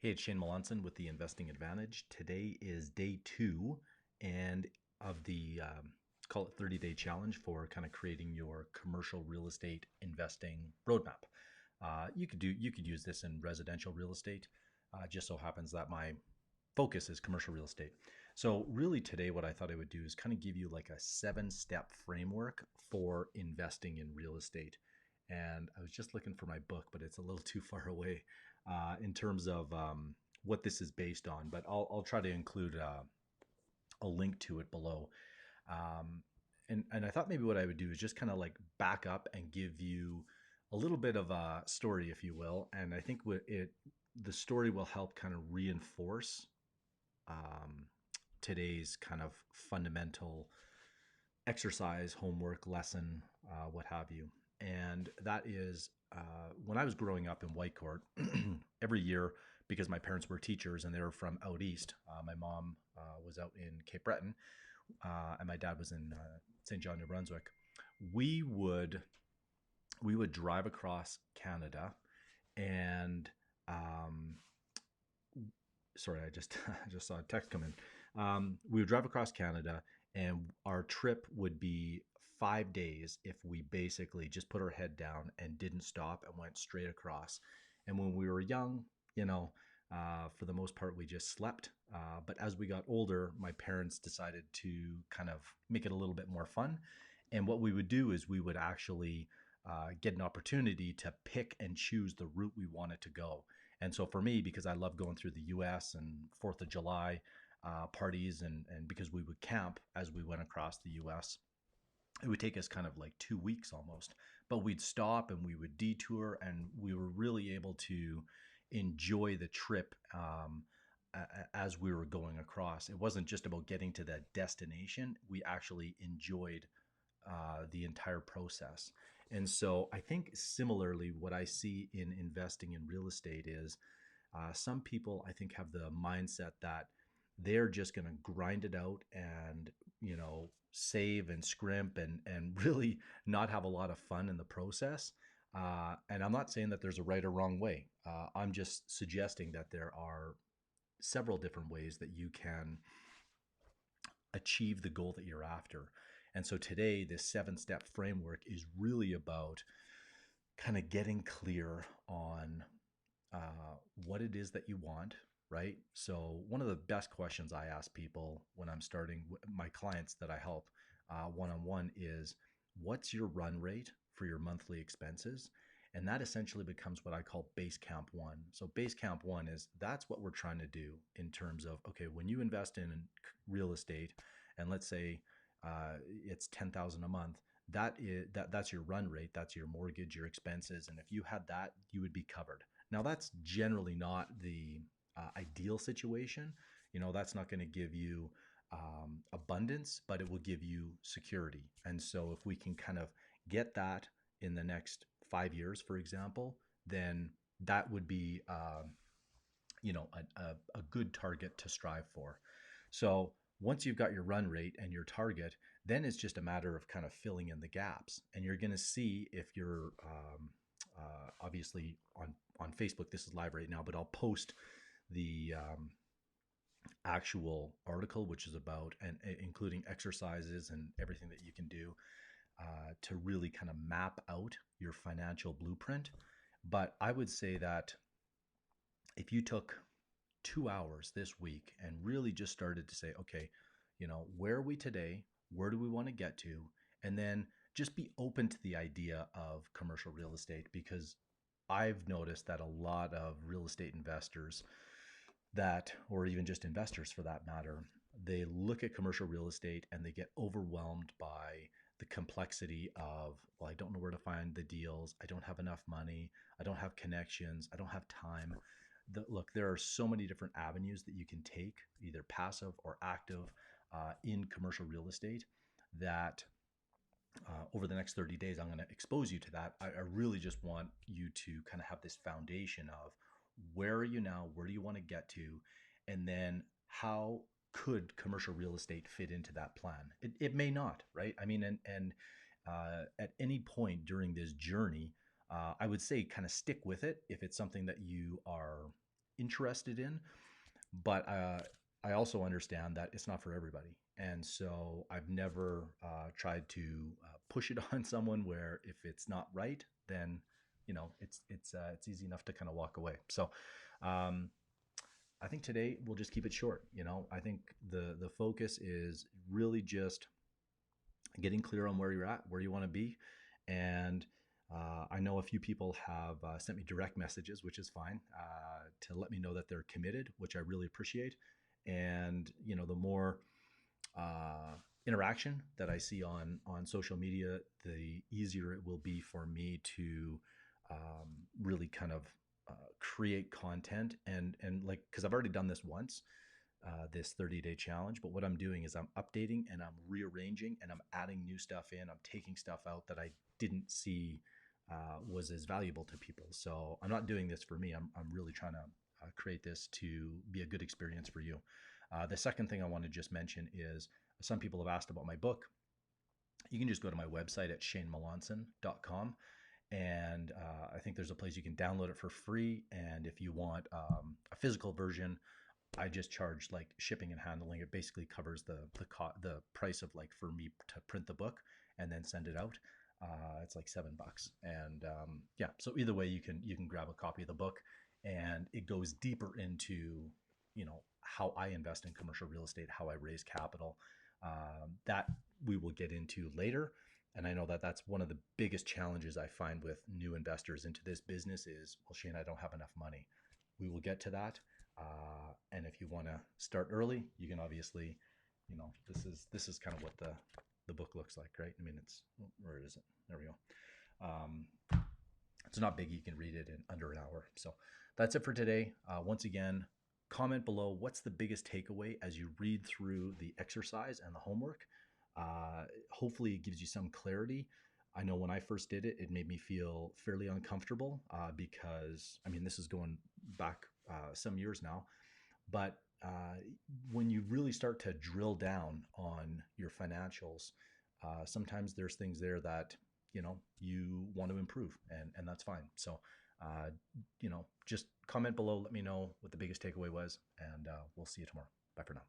Hey, it's Shane Melanson with the Investing Advantage. Today is day two and of the call it 30-day challenge for kind of creating your commercial real estate investing roadmap. You could use this in residential real estate. Just so happens that my focus is commercial real estate. So really today what I thought I would do is kind of give you like a 7-step framework for investing in real estate. And I was just looking for my book, but it's a little too far away in terms of what this is based on. But I'll try to include a link to it below. Um, and I thought maybe what I would do is just kind of like back up and give you a little bit of a story, if you will. And I think the story will help kind of reinforce um, today's kind of fundamental exercise, homework, lesson, what have you. And that is when I was growing up in Whitecourt, every year, because my parents were teachers and they were from out east, my mom was out in Cape Breton and my dad was in St. John, New Brunswick. We would we would drive across Canada and sorry, I just I just saw a text come in. We would drive across Canada, and our trip would be 5 days if we basically just put our head down and didn't stop and went straight across. And when we were young, for the most part, we just slept. But as we got older, my parents decided to kind of make it a little bit more fun. And what we would do is we would actually get an opportunity to pick and choose the route we wanted to go. And so for me, because I love going through the US and 4th of July parties, and because we would camp as we went across the US, it would take us kind of like 2 weeks almost. But we'd stop and we would detour, and we were really able to enjoy the trip as we were going across. It wasn't just about getting to that destination, we actually enjoyed the entire process. And so I think similarly, what I see in investing in real estate is some people I think have the mindset that they're just going to grind it out and save and scrimp and really not have a lot of fun in the process. And I'm not saying that there's a right or wrong way. I'm just suggesting that there are several different ways that you can achieve the goal that you're after. And so today, this 7-step framework is really about kind of getting clear on what it is that you want, right? So, one of the best questions I ask people when I'm starting my clients that I help one on one is, what's your run rate for your monthly expenses? And that essentially becomes what I call base camp one. So, base camp one is that's what we're trying to do in terms of, okay, when you invest in real estate, and let's say it's 10,000 a month, that's your run rate, that's your mortgage, your expenses, and if you had that, you would be covered. Now, that's generally not the ideal situation. That's not going to give you abundance, but it will give you security. And so, if we can kind of get that in the next 5 years, for example, then that would be a good target to strive for. So once you've got your run rate and your target, then it's just a matter of kind of filling in the gaps. And you're going to see if you're obviously on Facebook. This is live right now, but I'll post the actual article, which is about and including exercises and everything that you can do to really kind of map out your financial blueprint. But I would say that if you took 2 hours this week and really just started to say, okay, where are we today? Where do we want to get to? And then just be open to the idea of commercial real estate, because I've noticed that a lot of real estate investors or even just investors for that matter, they look at commercial real estate and they get overwhelmed by the complexity of, well, I don't know where to find the deals. I don't have enough money. I don't have connections. I don't have time. Look, there are so many different avenues that you can take, either passive or active, in commercial real estate that over the next 30 days, I'm going to expose you to that. I really just want you to kind of have this foundation of where are you now? Where do you want to get to? And then how could commercial real estate fit into that plan? It may not, right? I mean, and at any point during this journey, I would say kind of stick with it if it's something that you are interested in, but I also understand that it's not for everybody. And so I've never tried to push it on someone where if it's not right, then it's easy enough to kind of walk away. So um, I think today we'll just keep it short. I think the focus is really just getting clear on where you're at, where you want to be, and I know a few people have sent me direct messages, which is fine, to let me know that they're committed, which I really appreciate. And the more interaction that I see on social media, the easier it will be for me to really kind of create content and like because I've already done this once, this 30-day challenge. But what I'm doing is I'm updating and I'm rearranging and I'm adding new stuff in. I'm taking stuff out that I didn't see was as valuable to people. So I'm not doing this for me. I'm really trying to create this to be a good experience for you. The second thing I want to just mention is some people have asked about my book. You can just go to my website at shanemelanson.com. And I think there's a place you can download it for free. And if you want a physical version, I just charge like shipping and handling. It basically covers the price of like for me to print the book and then send it out. It's like $7, and yeah. So either way, you can grab a copy of the book, and it goes deeper into how I invest in commercial real estate, how I raise capital. That we will get into later. And I know that that's one of the biggest challenges I find with new investors into this business is, well, Shane, I don't have enough money. We will get to that. And if you want to start early, you can obviously, this is kind of what the book looks like, right? I mean, where is it? There we go. It's not big. You can read it in under an hour. So that's it for today. Once again, comment below what's the biggest takeaway as you read through the exercise and the homework. Hopefully, it gives you some clarity. I know when I first did it, it made me feel fairly uncomfortable because, I mean, this is going back some years now. But when you really start to drill down on your financials, sometimes there's things there that you want to improve, and that's fine. So just comment below, let me know what the biggest takeaway was, and we'll see you tomorrow. Bye for now.